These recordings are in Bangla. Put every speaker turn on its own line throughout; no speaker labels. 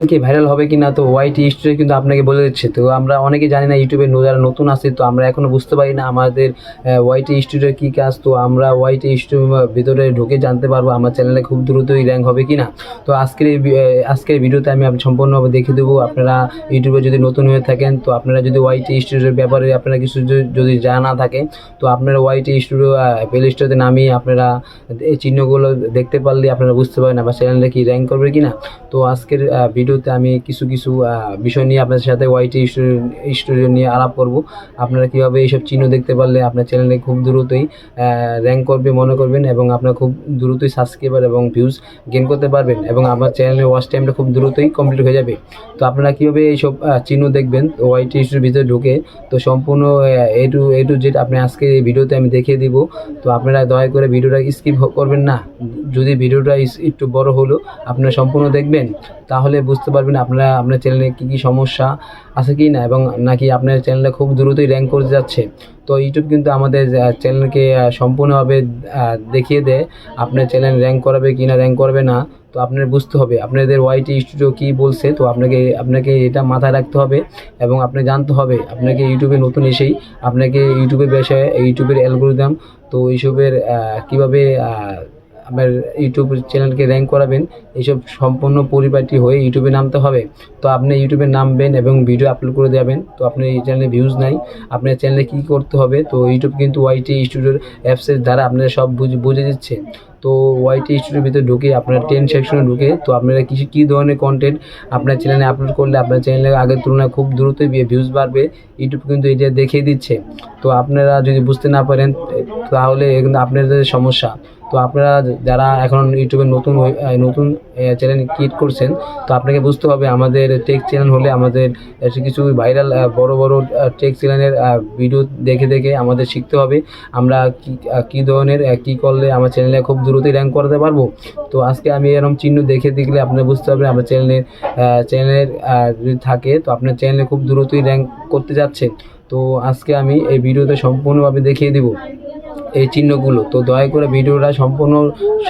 কি ভাইরাল হবে কিনা, তো ওয়াইটি স্টুডিও কিন্তু আপনাকে বলে দিচ্ছে। তো আমরা অনেকে জানি না, ইউটিউবে যারা নতুন আছে, তো আমরা এখনো বুঝতে পারি না আমাদের ওয়াইটি স্টুডিওর কী কাজ। তো আমরা ওয়াইটি স্টুডিওর ভিতরে ঢুকে জানতে পারবো আমার চ্যানেলে খুব দ্রুতই র্যাঙ্ক হবে কিনা। তো আজকের ভিডিওতে আমি সম্পূর্ণভাবে দেখিয়ে দেবো। আপনারা ইউটিউবে যদি নতুন হয়ে থাকেন, তো আপনারা যদি ওয়াইটি স্টুডিওর ব্যাপারে আপনারা কিছু যদি জানা থাকে, তো আপনারা ওয়াইটি স্টুডিও প্লে স্টোরে নামিয়ে আপনারা এই চিহ্নগুলো দেখতে পারলে আপনারা বুঝতে পারেন আমার চ্যানেলে কি র্যাঙ্ক করবে কিনা। তো আজকের ভিডিওতে আমি কিছু বিষয় নিয়ে আপনাদের সাথে ওয়াইটি স্টুডিও নিয়ে আলাপ করব। আপনারা কীভাবে এইসব চিহ্ন দেখতে পারলে আপনার চ্যানেলে খুব দ্রুতই র্যাঙ্ক করবে মনে করবেন, এবং আপনার খুব দ্রুতই সাবস্ক্রাইবার এবং ভিউজ গেইন করতে পারবেন, এবং আমার চ্যানেলের ওয়াচ টাইমটা খুব দ্রুতই কমপ্লিট হয়ে যাবে। তো আপনারা কীভাবে এইসব চিহ্ন দেখবেন ওয়াইটি স্টুডিওর ভিতরে ঢুকে, তো সম্পূর্ণ এ টু জেড আপনি আজকে এই ভিডিওতে আমি দেখিয়ে দিব। তো আপনারা দয়া করে ভিডিওটা স্কিপ করবেন না। যদি ভিডিওটা একটু বড় হলো আপনারা সম্পূর্ণ দেখবেন, তাহলে বুঝতে পারবেন আপনার চ্যানেলে কী সমস্যা আছে কি না, এবং নাকি আপনার চ্যানেলটা খুব দ্রুতই র্যাঙ্ক করতে যাচ্ছে। তো ইউটিউব কিন্তু আমাদের চ্যানেলকে সম্পূর্ণভাবে দেখিয়ে দেয় আপনার চ্যানেল র্যাঙ্ক করাবে কি না, র্যাঙ্ক করবে না। তো আপনার বুঝতে হবে আপনাদের ওয়াইটি স্টুডিও কী বলছে। তো আপনাকে এটা মাথায় রাখতে হবে, এবং আপনি জানতে হবে আপনাকে ইউটিউবে নতুন এসেই আপনাকে ইউটিউবের বিষয়ে, ইউটিউবের অ্যালগরিদম, তো এইসবের কীভাবে আপনার ইউটিউব চ্যানেলকে র্যাঙ্ক করাবেন, এইসব সম্পূর্ণ পরিপাটি হয়ে ইউটিউবে নামতে হবে। তো আপনি ইউটিউবে নামবেন এবং ভিডিও আপলোড করে দেবেন। তো আপনার এই চ্যানেলে ভিউজ নাই, আপনার চ্যানেলে কী করতে হবে, তো ইউটিউব কিন্তু ওয়াইটি স্টুডিওর অ্যাপসের দ্বারা আপনারা সব বুঝে দিচ্ছে। তো ওয়াইটি স্টুডিওর ভিতরে ঢুকে আপনারা 10 সেকশনে ঢুকে, তো আপনারা কী ধরনের কন্টেন্ট আপনার চ্যানেলে আপলোড করলে আপনার চ্যানেলে আগের তুলনায় খুব দ্রুতই ভিউজ বাড়বে, ইউটিউব কিন্তু এটা দেখিয়ে দিচ্ছে। তো আপনারা যদি বুঝতে না পারেন, তাহলে কিন্তু আপনাদের সমস্যা। তো আপনারা যারা এখন ইউটিউবে নতুন চ্যানেল ক্রিয়েট করছেন, তো আপনাকে বুঝতে হবে আমাদের টেক চ্যানেল হলে আমাদের কিছু ভাইরাল বড় বড় টেক চ্যানেলের ভিডিও দেখে আমাদের শিখতে হবে আমরা কী ধরনের কী করলে আমার চ্যানেলে খুব দ্রুতই র্যাঙ্ক করতে পারবো। তো আজকে আমি এরকম চিহ্ন দেখে দেখলে আপনারা বুঝতে পারবেন আমার চ্যানেলের যদি থাকে, তো আপনার চ্যানেলে খুব দ্রুতই র্যাঙ্ক করতে যাচ্ছে। তো আজকে আমি এই ভিডিওতে সম্পূর্ণভাবে দেখিয়ে দিব এই চিহ্নগুলো। তো দয়া করে ভিডিওটা সম্পূর্ণ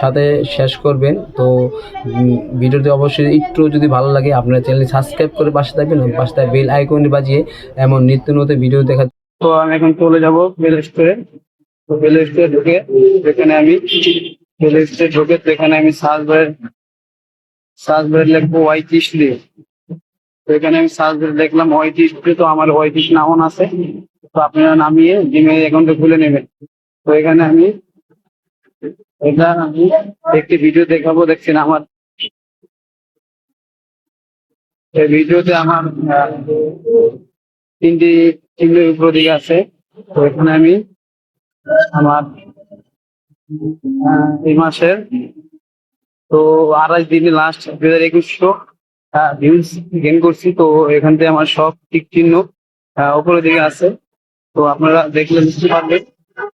সাথে শেষ করবেন। তো ভিডিওতে অবশ্যই একটু যদি ভালো লাগে আপনার চ্যানেল সাবস্ক্রাইব করে পাশে থাকবেন, পাশে বেল আইকন বাজিয়ে এমন নিত্য নতুন ভিডিও দেখা। তো আমি এখন চলে যাব প্লে স্টোরে। তো প্লে স্টোরে ঢুকে এখানে আমি সার্চ বারে লিখবো ওয়াইটি স্টুডিও। তো এখানে আমি সার্চ বারে লিখলাম ওয়াইটি স্টুডিও। তো আমার ওয়াইটি নাম আছে, তো আপনারা নামিয়ে জিমেইল অ্যাকাউন্টে খুলে নেবেন। তো এখানে আমি একটি ভিডিও দেখাবো। দেখছেন আমার এই ভিডিওতে আমার তিনটি চিহ্নের উপর দিকে আছে। তো এখানে আমি আমার এই মাসের, তো 28 দিনে লাস্ট 2200 ভিউজ গেইন করছি। তো এখান থেকে আমার সব টিক চিহ্ন উপরের দিকে আছে। তো আপনারা দেখলে বুঝতে পারবেন।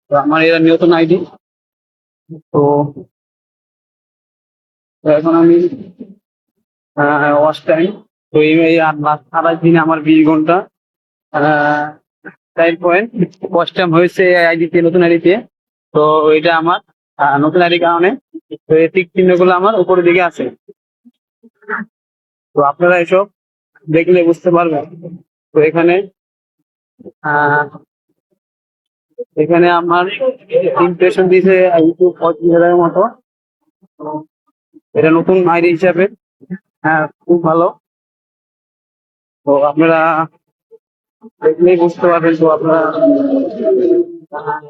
তো আমার এরা নতুন আইডি। তো এখন আমি ওয়াচ টাইম, তো এই লাস্ট 28 দিনে আমার 20 ঘন্টা 4 পয়েন্ট ওয়াচ টাইম হয়েছে আইডিতে, নতুন আইডিতে। তো এটা আমার নতুন আইডির কারণে, তো এই টিক চিহ্নগুলো আমার উপরের দিকে আছে। তো আপনারা এসব দেখলে বুঝতে পারবেন। তো এখানে আমার ইমপ্রেশন দিয়েছে ইউটিউব 25,000-এর মতো। এটা নতুন আইডি হিসাবে খুব ভালো। তো আপনারা দেখলেই বুঝতে পারবেন। তো আপনারা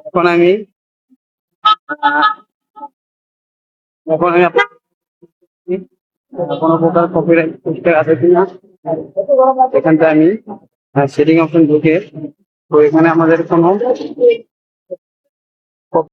এখন আমি কোনো প্রকার কপিরাইট আছে কিনা এখানটা আমি সেটিং অপশন ঢুকে, তো এখানে আমাদের কোনো